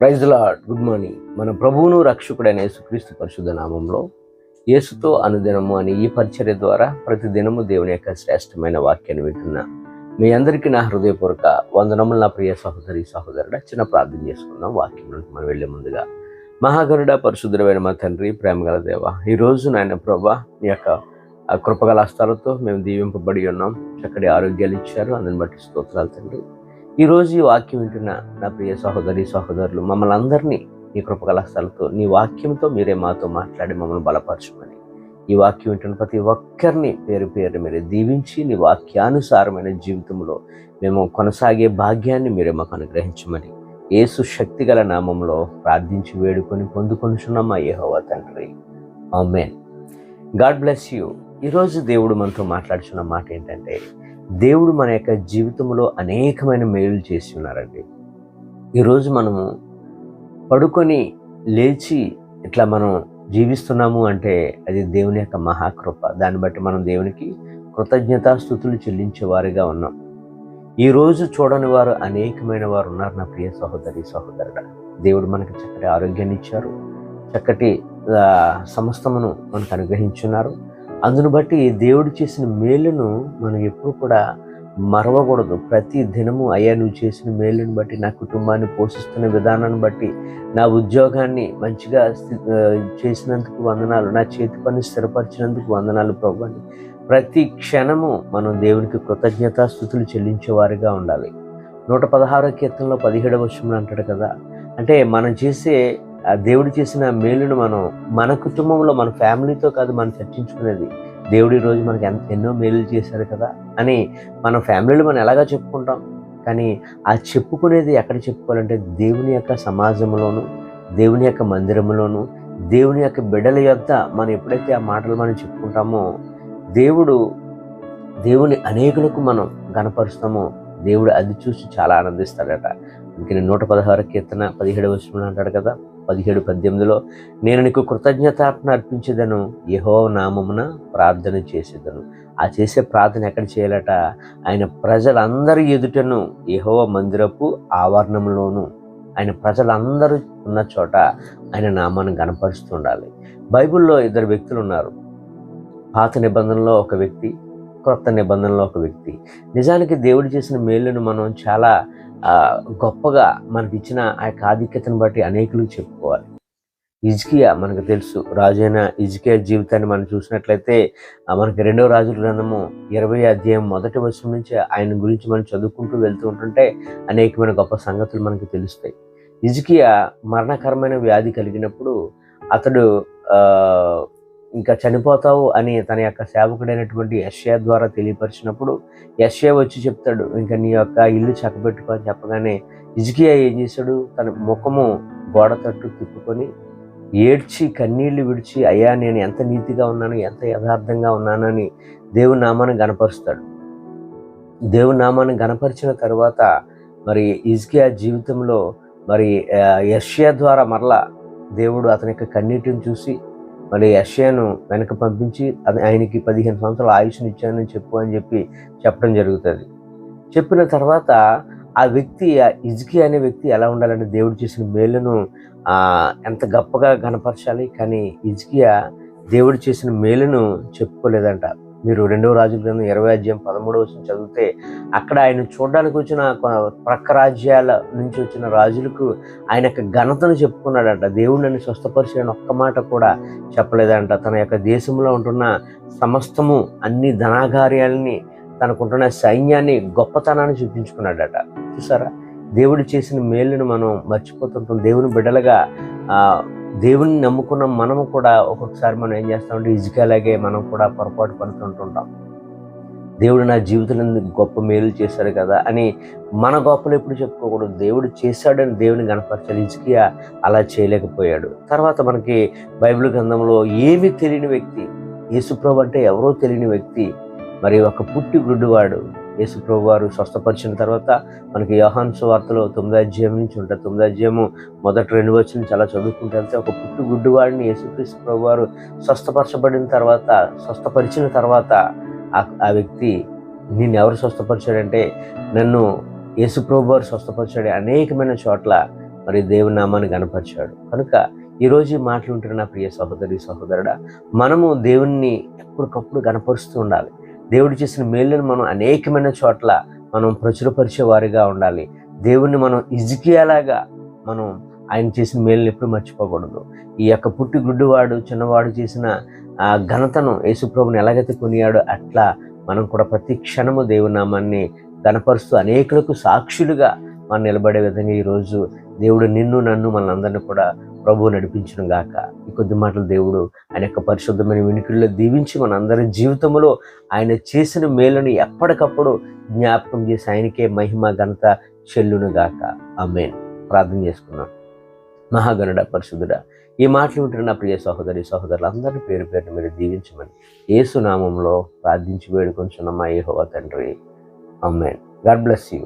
Praise the lord. Good morning. మన ప్రభువును రక్షకుడైన యేసుక్రీస్తు పరిశుద్ధ నామంలో యేసుతో అనుదినము అని ఈ పరిచర్య ద్వారా ప్రతి దినము దేవుని యొక్క శ్రేష్టమైన వాక్యాన్ని వింటున్నా మీ అందరికీ నా హృదయపూర్వక వందనములు. నా ప్రియ సహోదరి సహోదరుడా, చిన్న ప్రార్థన చేసుకుందాం. వాక్యంలోకి మనం వెళ్లే ముందుగా, మహాగరుడ పరిశుద్ధమైన మా తండ్రి, ప్రేమగల దేవ, ఈరోజు నాయన ప్రభా నీ యొక్క కృపగల హస్తాలతో మేము దీవింపబడి ఉన్నాం. చక్కటి ఆరోగ్యాలు ఇచ్చారు, అందుని బట్టి స్తోత్రాలు తండ్రి. ఈరోజు ఈ వాక్యం వింటున్న నా ప్రియ సహోదరి సహోదరులు, మమ్మల్ని అందరినీ నీ కృపగల హస్తాలతో నీ వాక్యంతో మీరే మాతో మాట్లాడి మమ్మల్ని బలపరచమని, ఈ వాక్యం వింటున్న ప్రతి ఒక్కరిని పేరు పేరు మీరే దీవించి నీ వాక్యానుసారమైన జీవితంలో మేము కొనసాగే భాగ్యాన్ని మీరే మాకు అనుగ్రహించమని యేసు శక్తిగల నామంలో ప్రార్థించి వేడుకొని పొందుకొనుచున్నాం మా యెహోవా తండ్రి, ఆమేన్. God bless you. ఈరోజు దేవుడు మనతో మాట్లాడుతున్న మాట ఏంటంటే, దేవుడు మన యొక్క జీవితంలో అనేకమైన మేలు చేసి ఉన్నారండి. ఈరోజు మనము పడుకొని లేచి ఇట్లా మనం జీవిస్తున్నాము అంటే అది దేవుని యొక్క మహాకృప. దాన్ని బట్టి మనం దేవునికి కృతజ్ఞతాస్తుతులు చెల్లించేవారిగా ఉన్నాం. ఈరోజు చూడని వారు అనేకమైన వారు ఉన్నారు. నా ప్రియ సహోదరి సహోదరుడా, దేవుడు మనకి చక్కటి ఆరోగ్యాన్ని ఇచ్చారు, చక్కటి సమస్తమును మనకు అనుగ్రహించున్నారు. అందును బట్టి దేవుడు చేసిన మేలును మనం ఎప్పుడు కూడా మరవకూడదు. ప్రతి దినము అయ్యా నువ్వు చేసిన మేలుని బట్టి, నా కుటుంబాన్ని పోషిస్తున్న విధానాన్ని బట్టి, నా ఉద్యోగాన్ని మంచిగా చేసినందుకు వందనాలు, నా చేతి పని స్థిరపరిచినందుకు వందనాలు ప్రభు అని ప్రతి క్షణము మనం దేవునికి కృతజ్ఞతాస్తుతులు చెల్లించేవారిగా ఉండాలి. 116వ కీర్తనలో 17వ వచనంలో అంటాడు కదా, అంటే మనం చేసే దేవుడు చేసిన మేలును మనం మన కుటుంబంలో మన ఫ్యామిలీతో కాదు మనం చర్చించుకునేది. దేవుడు ఈరోజు మనకి ఎన్నో మేలులు చేశారు కదా అని మన ఫ్యామిలీలో మనం ఎలాగా చెప్పుకుంటాం. కానీ ఆ చెప్పుకునేది ఎక్కడ చెప్పుకోవాలంటే దేవుని యొక్క సమాజంలోను, దేవుని యొక్క మందిరంలోను, దేవుని యొక్క బిడ్డల యొద్ద మనం ఎప్పుడైతే ఆ మాటలు మనం చెప్పుకుంటామో, దేవుని అనేకులకు మనం గణపరుస్తామో దేవుడు అది చూసి చాలా ఆనందిస్తాడట. అందుకని 116వ కీర్తన 17వ వచనంలో అంటాడు కదా, 17:18లో, నేను నీకు కృతజ్ఞతార్పణ అర్పించేదను, యెహోవా నామమున ప్రార్థన చేసేదను. ఆ చేసే ప్రార్థన ఎక్కడ చేయాలట? ఆయన ప్రజలందరి ఎదుటను, యెహోవా మందిరపు ఆవరణంలోను, ఆయన ప్రజలందరూ ఉన్న చోట ఆయన నామాన్ని గణపరుస్తూ ఉండాలి. బైబిల్లో ఇద్దరు వ్యక్తులు ఉన్నారు. పాత నిబంధనలో ఒక వ్యక్తి, క్రొత్త నిబంధనలో ఒక వ్యక్తి. నిజానికి దేవుడు చేసిన మేలును మనం చాలా గొప్పగా మనకి ఇచ్చిన ఆ యొక్క ఆధిక్యతను బట్టి అనేకులు చెప్పుకోవాలి. హిజ్కియా మనకు తెలుసు, రాజైన హిజ్కియా జీవితాన్ని మనం చూసినట్లయితే మనకి 2వ రాజుల గ్రంథము 20వ అధ్యాయం 1వ వచనం నుంచి ఆయన గురించి మనం చదువుకుంటూ వెళ్తూ ఉంటుంటే అనేకమైన గొప్ప సంగతులు మనకు తెలుస్తాయి. హిజ్కియా మరణకరమైన వ్యాధి కలిగినప్పుడు అతడు ఇంకా చనిపోతావు అని తన యొక్క సేవకుడైనటువంటి యెషయా ద్వారా తెలియపరిచినప్పుడు యెషయా వచ్చి చెప్తాడు, ఇంకా నీ యొక్క ఇల్లు చక్కబెట్టుకో అని చెప్పగానే హిజ్కియా ఏం చేశాడు? తన ముఖము గోడ తట్టు తిప్పుకొని ఏడ్చి కన్నీళ్లు విడిచి, అయ్యా నేను ఎంత నీతిగా ఉన్నాను, ఎంత యథార్థంగా ఉన్నానని దేవుని నామాన్ని గణపరుస్తాడు. దేవుని నామాన్ని గణపరిచిన తర్వాత మరి హిజ్కియా జీవితంలో మరి యెషయా ద్వారా మరలా దేవుడు అతని యొక్క కన్నీటిని చూసి మళ్ళీ యెషయాను వెనక పంపించి ఆయనకి 15 సంవత్సరాల ఆయుష్ని ఇచ్చానని అని చెప్పడం జరుగుతుంది. చెప్పిన తర్వాత ఆ వ్యక్తి, హిజ్కియా అనే వ్యక్తి ఎలా ఉండాలంటే దేవుడు చేసిన మేలును ఎంత గొప్పగా కనపరచాలి. కానీ హిజ్కియా దేవుడు చేసిన మేలును చెప్పుకోలేదంట. మీరు 2వ రాజుల గ్రంథం 20వ అధ్యాయం 13వ వచనం చదివితే అక్కడ ఆయన చూడడానికి వచ్చిన ప్రక్క రాజ్యాల నుంచి వచ్చిన రాజులకు ఆయన యొక్క ఘనతను చెప్పుకున్నాడంట. దేవుడు నన్ను స్వస్థపరిచాడని ఒక్క మాట కూడా చెప్పలేదంట. తన యొక్క దేశంలో ఉంటున్న సమస్తము, అన్ని ధనాగార్యాలని, తనకుంటున్న సైన్యాన్ని, గొప్పతనాన్ని చూపించుకున్నాడట. చూసారా, దేవుడు చేసిన మేలును మనం మర్చిపోతుంటాం. దేవుని బిడ్డలుగా దేవుని నమ్ముకున్న మనము కూడా ఒక్కొక్కసారి మనం ఏం చేస్తామంటే హిజ్కియాలాగే మనం కూడా పొరపాటు పడుతుంటుంటాం. దేవుడు నా జీవితంలో గొప్ప మేలు చేశాడు కదా అని మన గొప్పలు ఎప్పుడు చెప్పుకోకూడదు. దేవుడు చేశాడని దేవుని కనపరచాలి. హిజ్కియా అలా చేయలేకపోయాడు. తర్వాత మనకి బైబిల్ గ్రంథంలో ఏమీ తెలియని వ్యక్తి, యేసుప్రభు అంటే ఎవరో తెలియని వ్యక్తి, మరి ఒక పుట్టి గుడ్డివాడు యేసుప్రభు వారు స్వస్థపరిచిన తర్వాత మనకి యోహాను సువార్తలో 9వ అధ్యాయం నుంచి ఉంటుంది. 9వ అధ్యాయము మొదటి 2 వచనం చాలా చదువుకుంటూ వెళ్తే, ఒక పుట్టి గుడ్డివాడిని యేసుక్రీస్తు ప్రభు వారు స్వస్థపరిచిన తర్వాత ఆ వ్యక్తి, నిన్ను ఎవరు స్వస్థపరిచాడంటే, నన్ను యేసుప్రభు వారు స్వస్థపరిచాడు. అనేకమైన చోట్ల మరి దేవుని నామాన్ని గణపరిచాడు. కనుక ఈరోజు ఈ మాటలు ఉంటున్న నా ప్రియ సహోదరి సహోదరుడా, మనము దేవుణ్ణి ఎప్పటికప్పుడు గణపరుస్తూ ఉండాలి. దేవుడు చేసిన మేలును మనం అనేకమైన చోట్ల మనం ప్రచురపరిచే వారిగా ఉండాలి. దేవుణ్ణి మనం హిజ్కియాలాగా మనం ఆయన చేసిన మేలుని ఎప్పుడు మర్చిపోకూడదు. ఈ యొక్క పుట్టి గుడ్డివాడు చిన్నవాడు చేసిన ఆ ఘనతను యేసుప్రభుని ఎలాగైతే కొనియాడో అట్లా మనం కూడా ప్రతి క్షణము దేవుని నామాన్ని గణపరుస్తూ అనేకులకు సాక్షులుగా మనం నిలబడే విధంగా ఈరోజు దేవుడు నిన్ను నన్ను మనందరినీ కూడా ప్రభువు నడిపించును గాక. ఈ కొద్ది మాటలు దేవుడు ఆయన యొక్క పరిశుద్ధమైన వినికిడిలో దీవించి మనందరి జీవితంలో ఆయన చేసిన మేలును ఎప్పటికప్పుడు జ్ఞాపకం చేసి ఆయనకే మహిమ ఘనత చెల్లును గాక. ఆమేన్. ప్రార్థన చేసుకున్నాం. మహాగణుడ పరిశుద్ధుడా, ఈ మాటలు వింటున్న నా ప్రియ సహోదరి సహోదరులు అందరినీ పేరు పేరును మీరు దీవించమని యేసు నామంలో ప్రార్థించి వేడుకొంచున్నాం మా యెహోవా తండ్రి. ఆమేన్. God bless you.